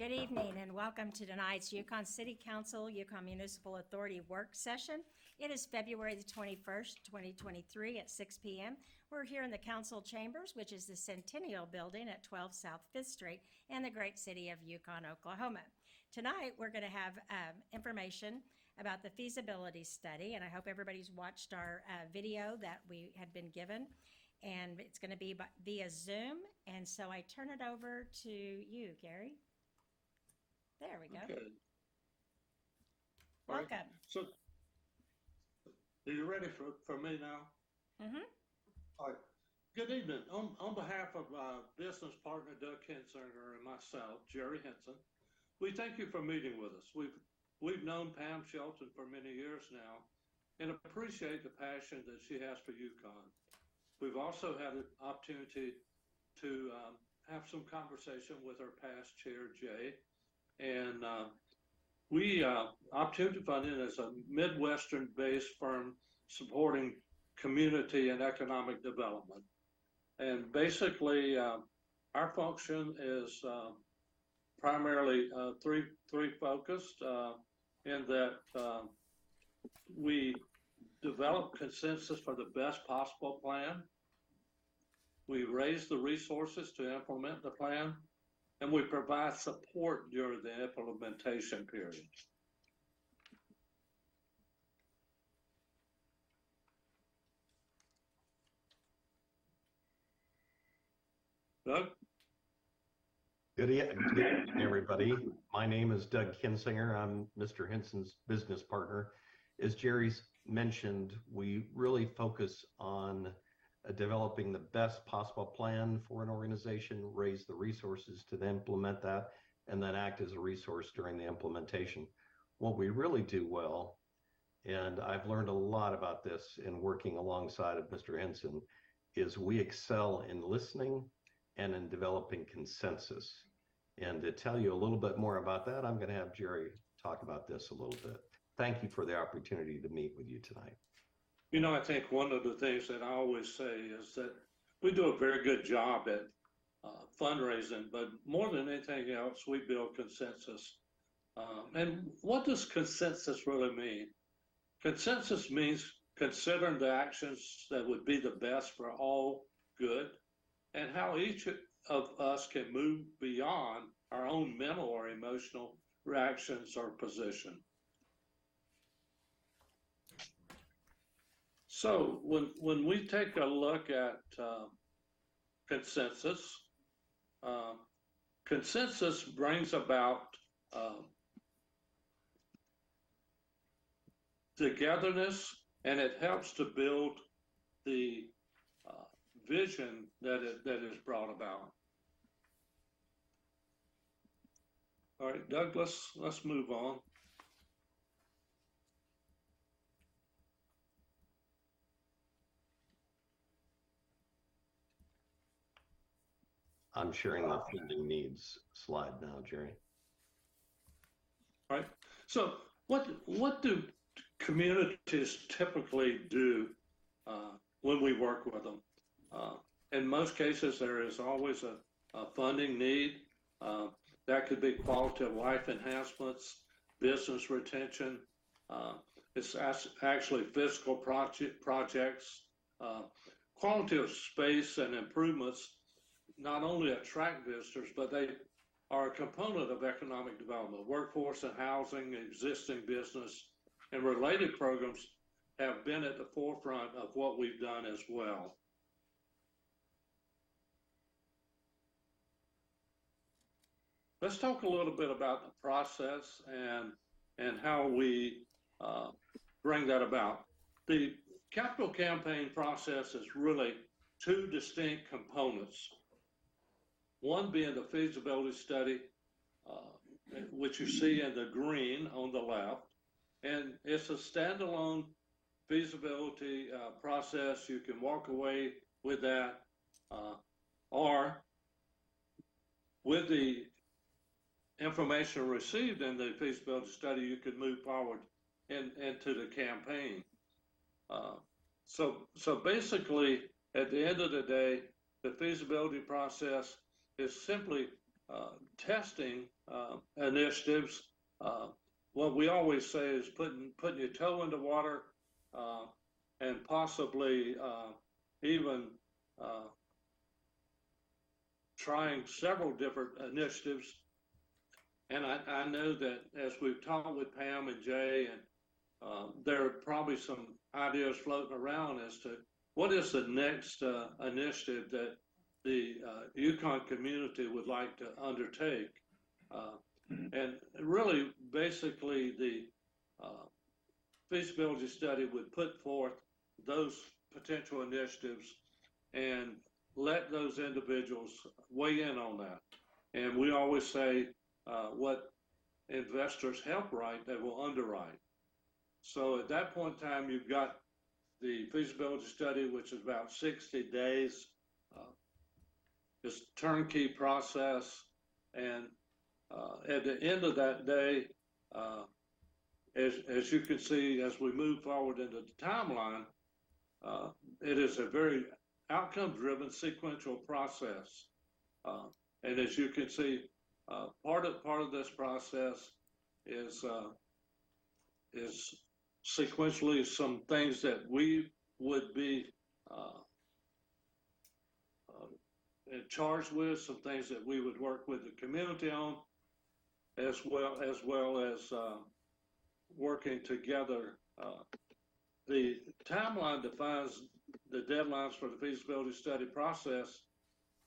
Good evening and welcome to tonight's Yukon City Council, Yukon Municipal Authority work session. It is February the 21st, 2023 at 6 p.m. We're here in the council chambers, which is the Centennial Building at 12 South 5th Street in the great city of Yukon, Oklahoma. Tonight, we're going to have information about the feasibility study, and I hope everybody's watched our video that we had been given. And it's going to be via Zoom, and so I turn it over to you, Gary. There we go. Okay. Welcome. Right. So, are you ready for me now? Mm-hmm. All right. Good evening. On behalf of business partner Doug Hensinger and myself, Jerry Henson, we thank you for meeting with us. We've known Pam Shelton for many years now and appreciate the passion that she has for Yukon. We've also had an opportunity to have some conversation with our past chair, Jay. And Opportunity Funding is a Midwestern-based firm supporting community and economic development. And basically, our function is primarily three focused in that we develop consensus for the best possible plan. We raise the resources to implement the plan, and we provide support during the implementation period. Doug? Good evening, everybody. My name is Doug Hensinger. I'm Mr. Henson's business partner. As Jerry's mentioned, we really focus on developing the best possible plan for an organization, raise the resources to implement that, and then act as a resource during the implementation. What we really do well, and I've learned a lot about this in working alongside of Mr. Henson, is we excel in listening and in developing consensus. And to tell you a little bit more about that, I'm going to have Jerry talk about this a little bit. Thank you for the opportunity to meet with you tonight. You know, I think one of the things that I always say is that we do a very good job at fundraising, but more than anything else, we build consensus. And what does consensus really mean? Consensus means considering the actions that would be the best for all good and how each of us can move beyond our own mental or emotional reactions or position. So when we take a look at consensus, consensus brings about togetherness, and it helps to build the vision that is brought about. All right, Doug, let's move on. I'm sharing the funding needs slide now, Jerry. All right. So what do communities typically do when we work with them? In most cases, there is always a funding need. That could be quality of life enhancements, business retention. It's actually physical projects, quality of space and improvements not only attract visitors, but they are a component of economic development. Workforce and housing, existing business, and related programs have been at the forefront of what we've done as well. Let's talk a little bit about the process and how we bring that about. The capital campaign process is really two distinct components. One being the feasibility study, which you see in the green on the left, and it's a standalone feasibility process. You can walk away with that, or with the information received in the feasibility study, you could move forward into the campaign. So basically, at the end of the day, the feasibility process is simply testing initiatives, what we always say is putting your toe in the water and possibly even trying several different initiatives. And I know that as we've talked with Pam and Jay, and there are probably some ideas floating around as to what is the next initiative that the Yukon community would like to undertake. And really, basically, the feasibility study would put forth those potential initiatives and let those individuals weigh in on that. And we always say what investors help write, they will underwrite. So at that point in time, you've got the feasibility study, which is about 60 days. It's a turnkey process. And at the end of that day, as you can see, as we move forward into the timeline, it is a very outcome-driven sequential process. And as you can see, part of this process is sequentially some things that we would be charged with, some things that we would work with the community on, as well as working together. The timeline defines the deadlines for the feasibility study process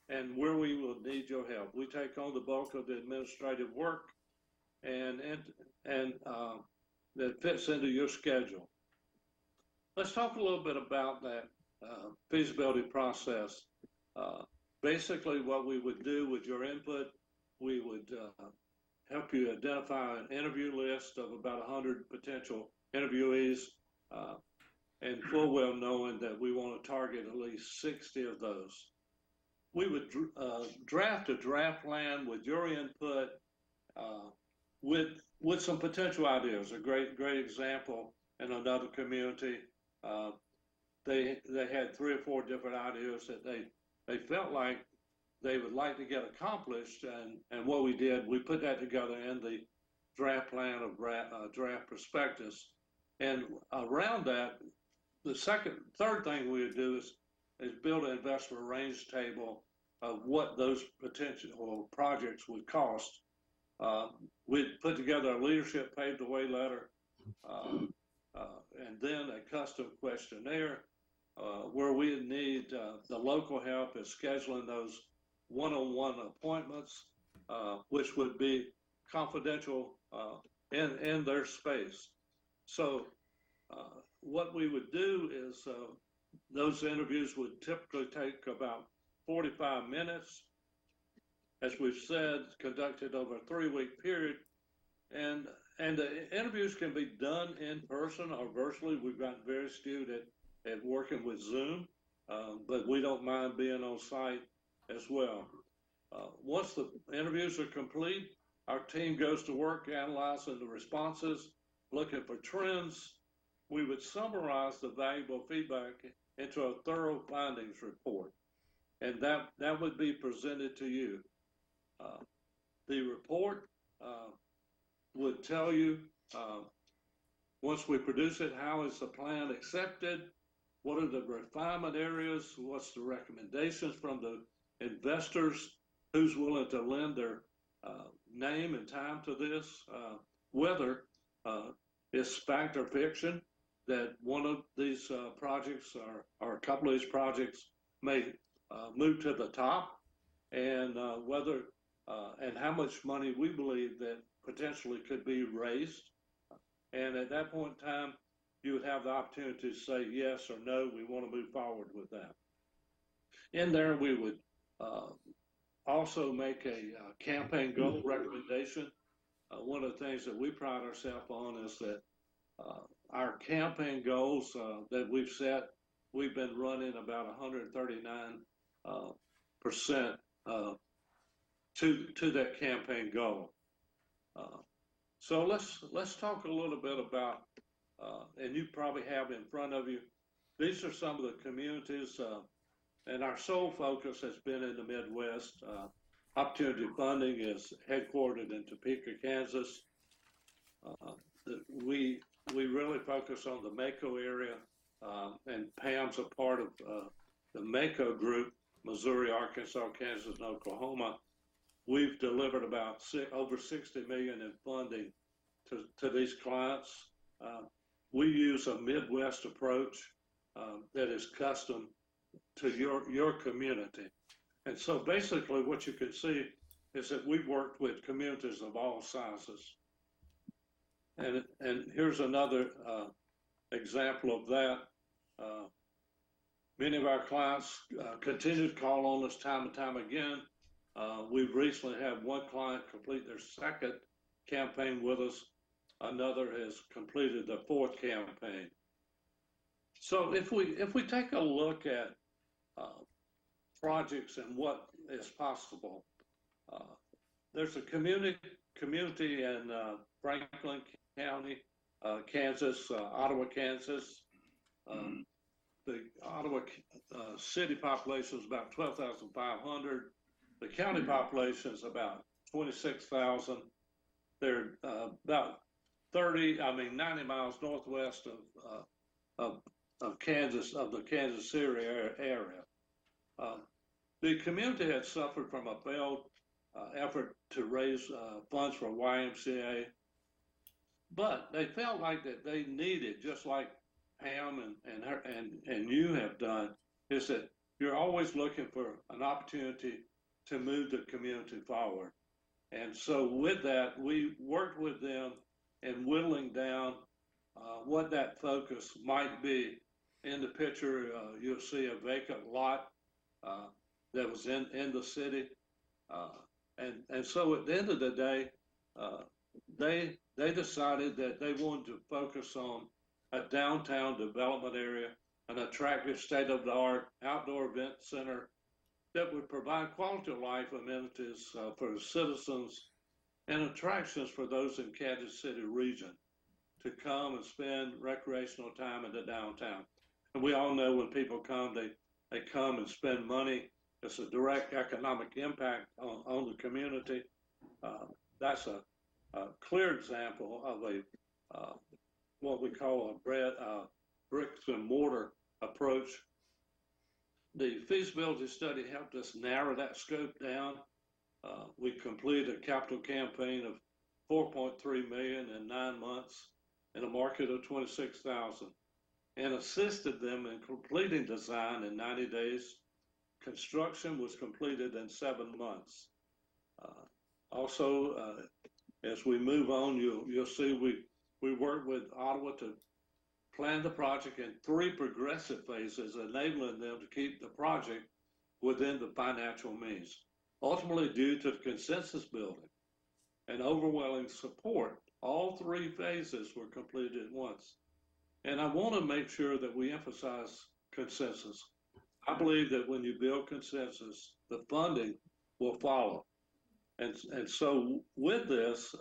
and where we will need your help. We take on the bulk of the administrative work and that fits into your schedule. Let's talk a little bit about that feasibility process. Basically, what we would do with your input, we would help you identify an interview list of about 100 potential interviewees, and full well knowing that we want to target at least 60 of those. We would draft a draft plan with your input, with some potential ideas. A great example in another community, they had 3 or 4 different ideas that they felt like they would like to get accomplished, and what we did, we put that together in the draft plan of draft prospectus. And around that, the third thing we would do is build an investor range table of what those potential projects would cost. We'd put together a leadership paved the way letter, and then a custom questionnaire where we need the local help in scheduling those one-on-one appointments, which would be confidential in their space. So what we would do is those interviews would typically take about 45 minutes. As we've said, conducted over a 3-week period. And the interviews can be done in person or virtually. We've gotten very skewed at working with Zoom, but we don't mind being on site as well. Once the interviews are complete, our team goes to work analyzing the responses, looking for trends. We would summarize the valuable feedback into a thorough findings report, and that would be presented to you. The report would tell you, once we produce it, how is the plan accepted? What are the refinement areas? What's the recommendations from the investors? Who's willing to lend their name and time to this? Whether it's fact or fiction that one of these projects or a couple of these projects may move to the top, and whether and how much money we believe that potentially could be raised. And at that point in time, you would have the opportunity to say yes or no, we want to move forward with that. In there, we would also make a campaign goal recommendation. One of the things that we pride ourselves on is that our campaign goals that we've set, we've been running about 139% to that campaign goal. So let's talk a little bit about, and you probably have in front of you, these are some of the communities, and our sole focus has been in the Midwest. Opportunity Funding is headquartered in Topeka, Kansas. We really focus on the Mako area, and Pam's a part of the Mako group, Missouri, Arkansas, Kansas, and Oklahoma. We've delivered about over 60 million in funding to these clients. We use a Midwest approach that is custom to your community. And so basically what you can see is that we've worked with communities of all sizes. And here's another example of that. Many of our clients continue to call on us time and time again. We've recently had one client complete their second campaign with us. Another has completed the fourth campaign. So if we take a look at projects and what is possible, there's a community in Franklin County, Kansas, Ottawa, Kansas. The Ottawa city population is about 12,500. The county population is about 26,000. They're about 90 miles northwest of Kansas, of the Kansas City area. The community had suffered from a failed effort to raise funds for YMCA, but they felt like that they needed, just like Pam and you have done, is that you're always looking for an opportunity to move the community forward. And so with that, we worked with them in whittling down what that focus might be. In the picture, you'll see a vacant lot that was in the city. And so at the end of the day, they decided that they wanted to focus on a downtown development area, an attractive state-of-the-art outdoor event center that would provide quality of life amenities for the citizens and attractions for those in Kansas City region to come and spend recreational time in the downtown. And we all know when people come, they come and spend money. It's a direct economic impact on the community. That's a clear example of a what we call a bricks and mortar approach. The feasibility study helped us narrow that scope down. We completed a capital campaign of 4.3 million in 9 months in a market of 26,000, and assisted them in completing design in 90 days. Construction was completed in 7 months. Also, as we move on, you'll see we worked with Ottawa to plan the project in 3 progressive phases, enabling them to keep the project within the financial means. Ultimately, due to the consensus building and overwhelming support, all 3 phases were completed at once. And I want to make sure that we emphasize consensus. I believe that when you build consensus, the funding will follow. And so with this,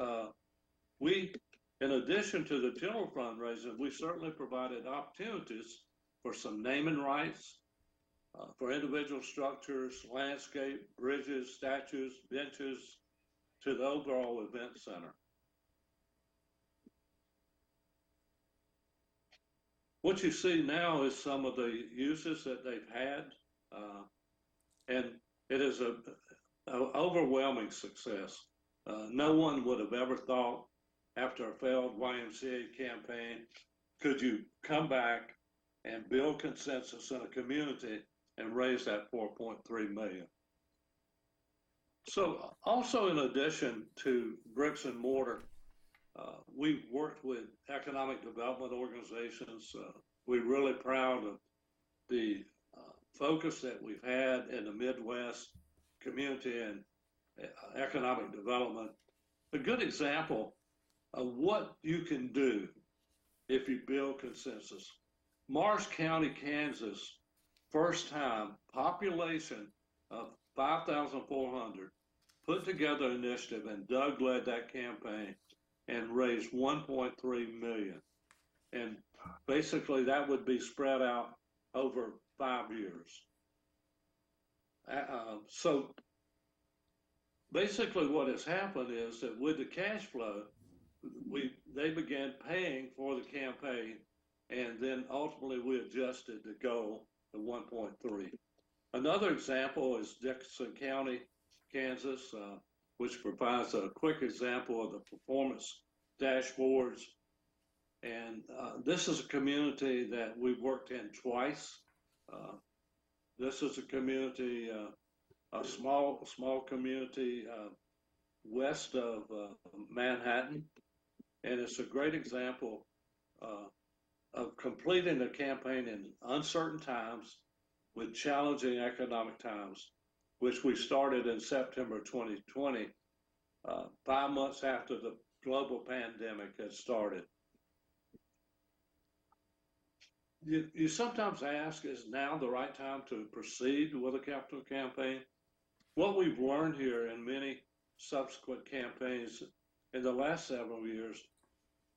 we, in addition to the general fundraising, we certainly provided opportunities for some naming rights, for individual structures, landscape, bridges, statues, benches, to the overall event center. What you see now is some of the uses that they've had, and it is an overwhelming success. No one would have ever thought after a failed YMCA campaign, could you come back and build consensus in a community and raise that 4.3 million. So also in addition to bricks and mortar, we've worked with economic development organizations. We're really proud of the focus that we've had in the Midwest community and economic development. A good example of what you can do if you build consensus. Morris County, Kansas, first time, population of 5,400, put together an initiative, and Doug led that campaign and raised 1.3 million. And basically that would be spread out over 5 years. So basically what has happened is that with the cash flow, they began paying for the campaign, and then ultimately we adjusted the goal to 1.3. Another example is Dickinson County, Kansas, which provides a quick example of the performance dashboards. And this is a community that we've worked in twice. This is a community, a small community west of Manhattan, and it's a great example of completing a campaign in uncertain times with challenging economic times, which we started in September 2020, 5 months after the global pandemic had started. You sometimes ask, is now the right time to proceed with a capital campaign? What we've learned here in many subsequent campaigns in the last several years,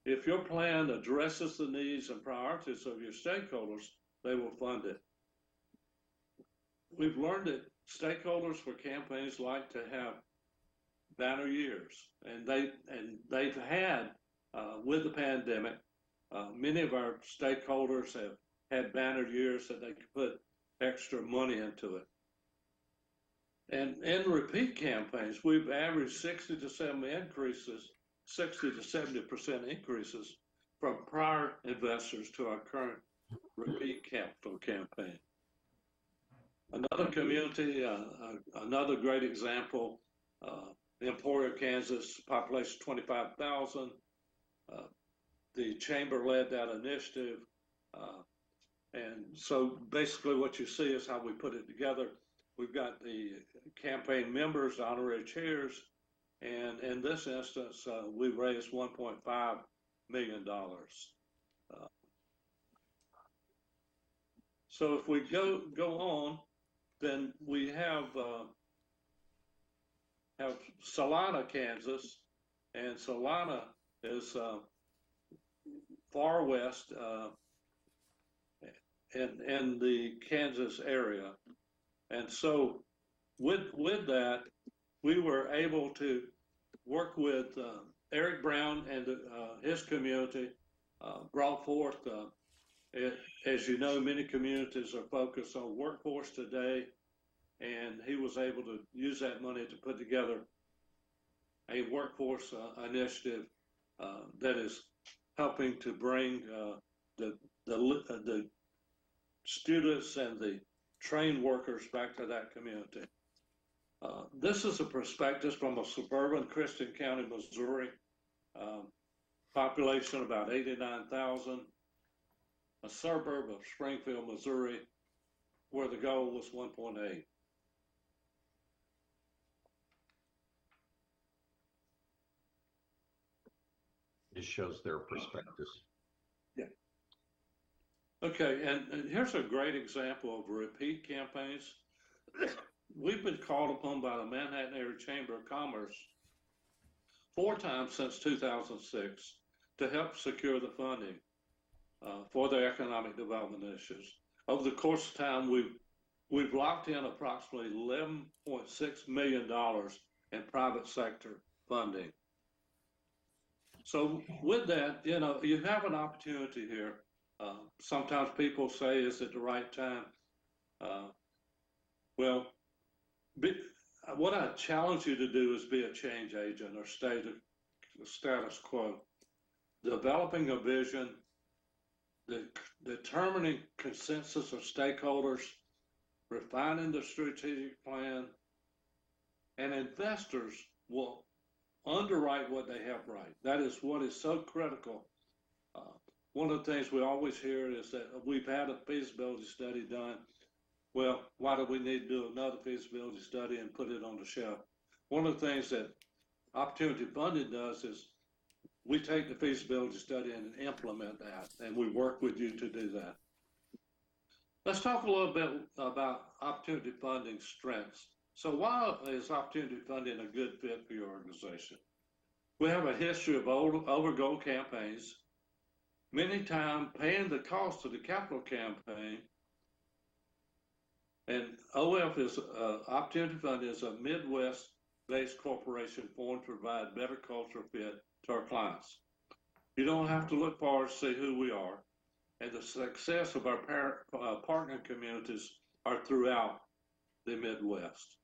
if your plan addresses the needs and priorities of your stakeholders, they will fund it. We've learned that stakeholders for campaigns like to have banner years, and they've had with the pandemic, many of our stakeholders have had banner years that they could put extra money into it. And in repeat campaigns, we've averaged 60 to 70% increases from prior investors to our current repeat capital campaign. Another community, another great example, Emporia, Kansas, population 25,000. The chamber led that initiative. And so basically what you see is how we put it together. We've got the campaign members, honorary chairs, and in this instance, we raised $1.5 million. So if we go on, then we have Salina, Kansas, and Salina is far west in the Kansas area. And so with that, we were able to work with Eric Brown and his community, brought forth, as you know, many communities are focused on workforce today, and he was able to use that money to put together a workforce initiative that is helping to bring the students and the trained workers back to that community. This is a prospectus from a suburban Christian County, Missouri, population about 89,000, a suburb of Springfield, Missouri, where the goal was 1.8. It shows their prospectus. Yeah. Okay, and here's a great example of repeat campaigns. We've been called upon by the Manhattan Area Chamber of Commerce 4 times since 2006 to help secure the funding for their economic development initiatives. Over the course of time, we've locked in approximately $11.6 million in private sector funding. So with that, you know, you have an opportunity here. Sometimes people say, is it the right time? Well, what I challenge you to do is be a change agent or stay the status quo. Developing a vision, determining consensus of stakeholders, refining the strategic plan, and investors will underwrite what they have right. That is what is so critical. One of the things we always hear is that we've had a feasibility study done. Well, why do we need to do another feasibility study and put it on the shelf? One of the things that Opportunity Funding does is we take the feasibility study and implement that, and we work with you to do that. Let's talk a little bit about Opportunity Funding strengths. So why is Opportunity Funding a good fit for your organization? We have a history of over goal campaigns, many times paying the cost of the capital campaign. And OF is Opportunity Fund is a Midwest corporation formed to provide better culture fit to our clients. You don't have to look far to see who we are, and the success of our partner communities are throughout the Midwest.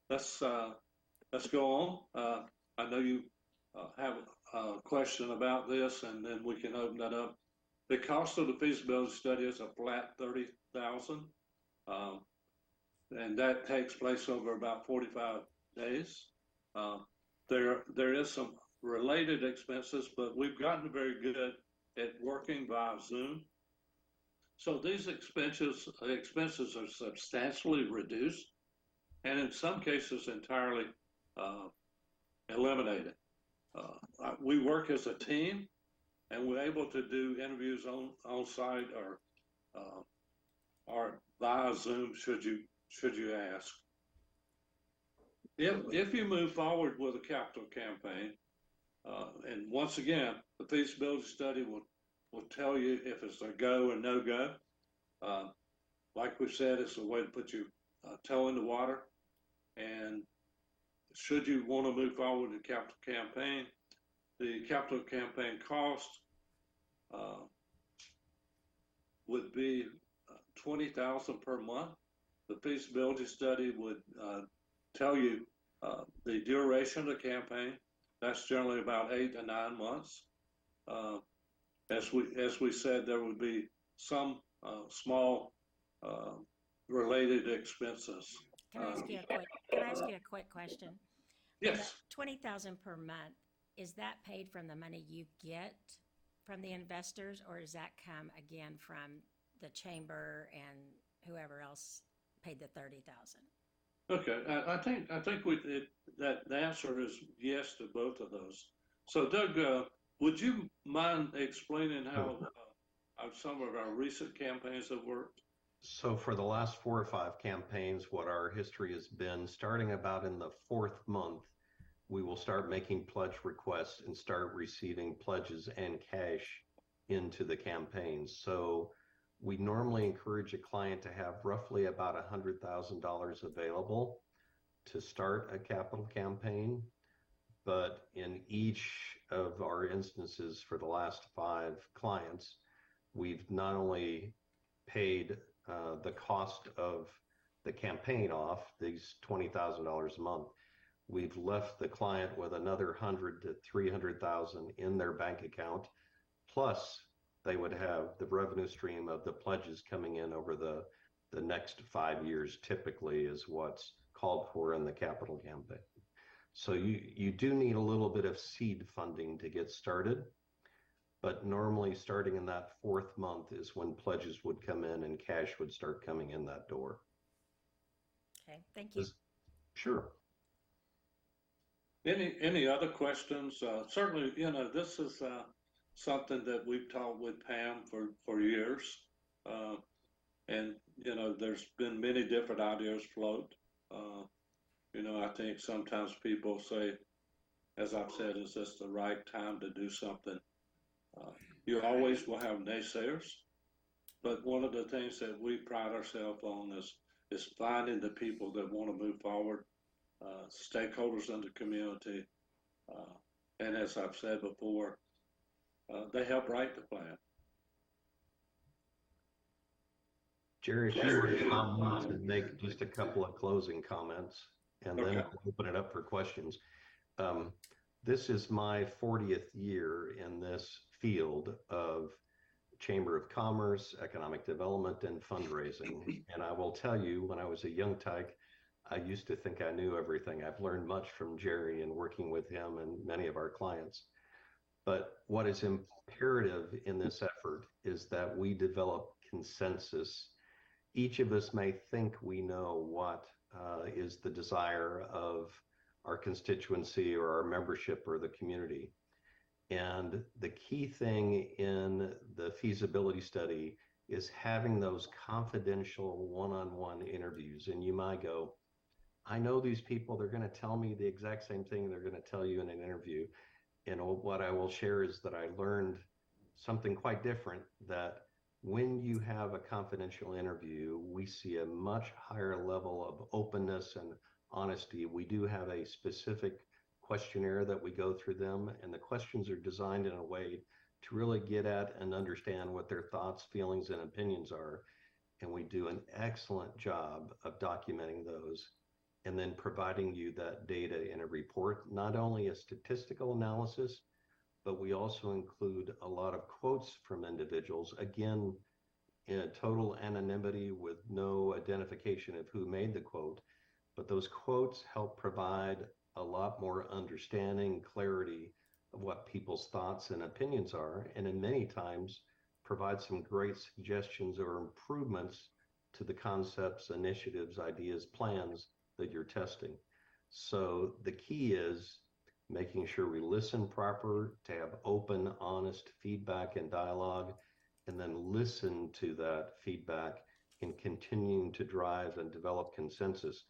Let's go on. I know you have a question about this, and then we can open that up. The cost of the feasibility study is a flat $30,000, and that takes place over about 45 days. There is some related expenses, but we've gotten very good at working via Zoom. So these expenses are substantially reduced, and in some cases entirely eliminated. We work as a team, and we're able to do interviews on site or via Zoom should you ask. If you move forward with a capital campaign, and once again, the feasibility study will tell you if it's a go or no go. Like we said, it's a way to put your toe in the water. And should you want to move forward with the capital campaign, the capital campaign cost would be $20,000 per month. The feasibility study would tell you the duration of the campaign. That's generally about 8 to 9 months. As we said, there would be some small related expenses. Can I ask you a quick question? Yes. $20,000 per month, is that paid from the money you get from the investors, or does that come again from the chamber and whoever else paid the $30,000? Okay, I think that the answer is yes to both of those. So, Doug, would you mind explaining how some of our recent campaigns have worked? So for the last 4 or 5 campaigns, what our history has been, starting about in the 4th month, we will start making pledge requests and start receiving pledges and cash into the campaign. So we normally encourage a client to have roughly about $100,000 available to start a capital campaign. But in each of our instances for the last 5 clients, we've not only paid the cost of the campaign off, these $20,000 a month, we've left the client with another $100,000 to $300,000 in their bank account, plus they would have the revenue stream of the pledges coming in over the next 5 years, typically is what's called for in the capital campaign. So you do need a little bit of seed funding to get started, but normally starting in that 4th month is when pledges would come in and cash would start coming in that door. Okay, thank you. Sure. Any other questions? Certainly, this is something that we've talked with Pam for years. And, there's been many different ideas float. I think sometimes people say, as I've said, is this the right time to do something? You always will have naysayers, but one of the things that we pride ourselves on is finding the people that want to move forward, stakeholders in the community, and as I've said before, they help write the plan. Jerry, if you would allow me to make just a couple of closing comments, and then we'll open it up for questions. This is my 40th year in this field of Chamber of Commerce, economic development, and fundraising. And I will tell you, when I was a young tyke, I used to think I knew everything. I've learned much from Jerry and working with him and many of our clients. But what is imperative in this effort is that we develop consensus. Each of us may think we know what is the desire of our constituency or our membership or the community. And the key thing in the feasibility study is having those confidential one-on-one interviews. And you might go, I know these people, they're going to tell me the exact same thing they're going to tell you in an interview. And what I will share is that I learned something quite different, that when you have a confidential interview, we see a much higher level of openness and honesty. We do have a specific questionnaire that we go through them, and the questions are designed in a way to really get at and understand what their thoughts, feelings, and opinions are. And we do an excellent job of documenting those and then providing you that data in a report, not only a statistical analysis, but we also include a lot of quotes from individuals, again, in a total anonymity with no identification of who made the quote. But those quotes help provide a lot more understanding, clarity of what people's thoughts and opinions are, and in many times provide some great suggestions or improvements to the concepts, initiatives, ideas, plans that you're testing. So the key is making sure we listen proper, to have open, honest feedback and dialogue, and then listen to that feedback and continuing to drive and develop consensus.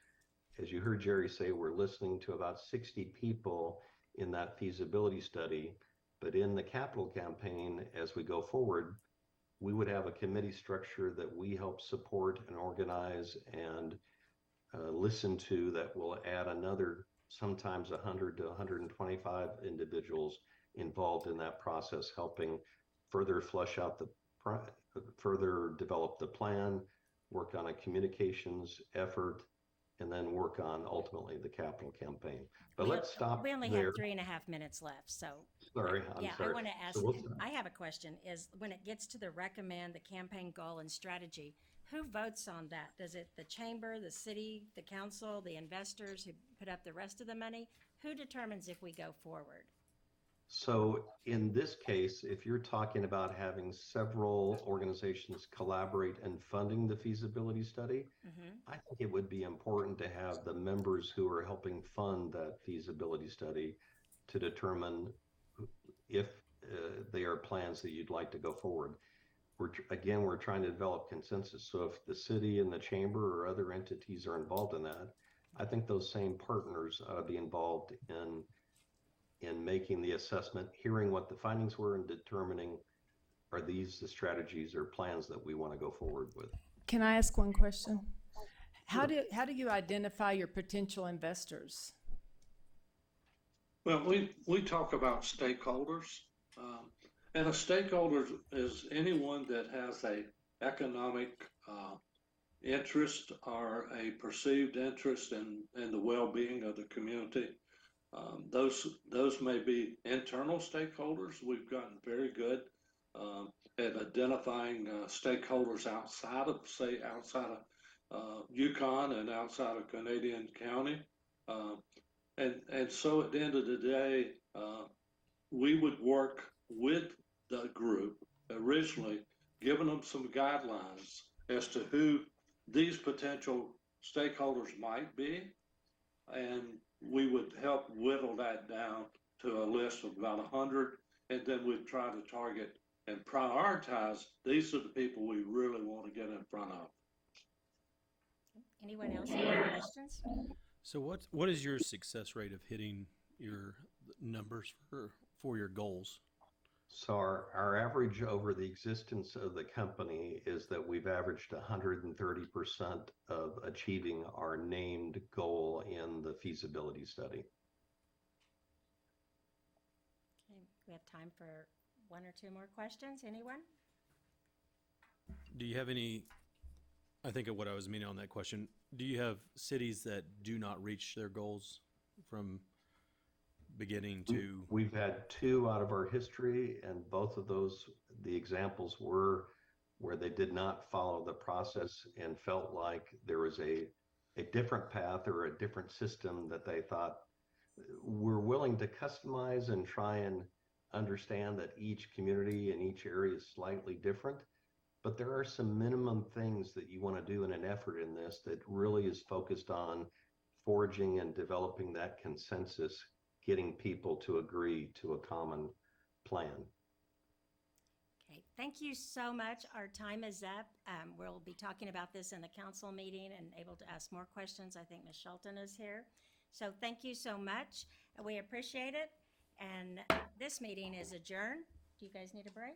As you heard Jerry say, we're listening to about 60 people in that feasibility study, but in the capital campaign, as we go forward, we would have a committee structure that we help support and organize and listen to that will add another sometimes 100 to 125 individuals involved in that process, helping further flesh out further develop the plan, work on a communications effort, and then work on ultimately the capital campaign. But let's stop We only there. have 3.5 minutes left, so. Sorry, I'm Yeah, sorry. I want to ask, So we'll- I have a question, is when it gets to the recommend, the campaign goal and strategy, who votes on that? Does it the chamber, the city, the council, the investors who put up the rest of the money? Who determines if we go forward? So in this case, if you're talking about having several organizations collaborate in funding the feasibility study, I think it would be important to have the members who are helping fund that feasibility study to determine if they are plans that you'd like to go forward. We're trying to develop consensus. So if the city and the chamber or other entities are involved in that, I think those same partners ought to be involved in making the assessment, hearing what the findings were, and determining are these the strategies or plans that we want to go forward with. Can I ask one question? How do you identify your potential investors? Well, we talk about stakeholders, and a stakeholder is anyone that has a economic interest or a perceived interest in the well-being of the community. Those may be internal stakeholders. We've gotten very good at identifying stakeholders outside of Yukon and outside of Canadian County. And so at the end of the day, we would work with the group originally, giving them some guidelines as to who these potential stakeholders might be. And we would help whittle that down to a list of about 100. And then we'd try to target and prioritize, these are the people we really want to get in front of. Anyone else have any questions? So what is your success rate of hitting your numbers for your goals? So our average over the existence of the company is that we've averaged 130% of achieving our named goal in the feasibility study. Okay, we have time for one or two more questions. Anyone? Do you have any, I think of what I was meaning on that question, do you have cities that do not reach their goals from beginning to? We've had 2 out of our history, and both of those, the examples were where they did not follow the process and felt like there was a different path or a different system that they thought we're willing to customize and try and understand that each community and each area is slightly different. But there are some minimum things that you want to do in an effort in this that really is focused on forging and developing that consensus, getting people to agree to a common plan. Okay, thank you so much. Our time is up. We'll be talking about this in the council meeting and able to ask more questions. I think Ms. Shelton is here. So thank you so much. We appreciate it. And this meeting is adjourned. Do you guys need a break?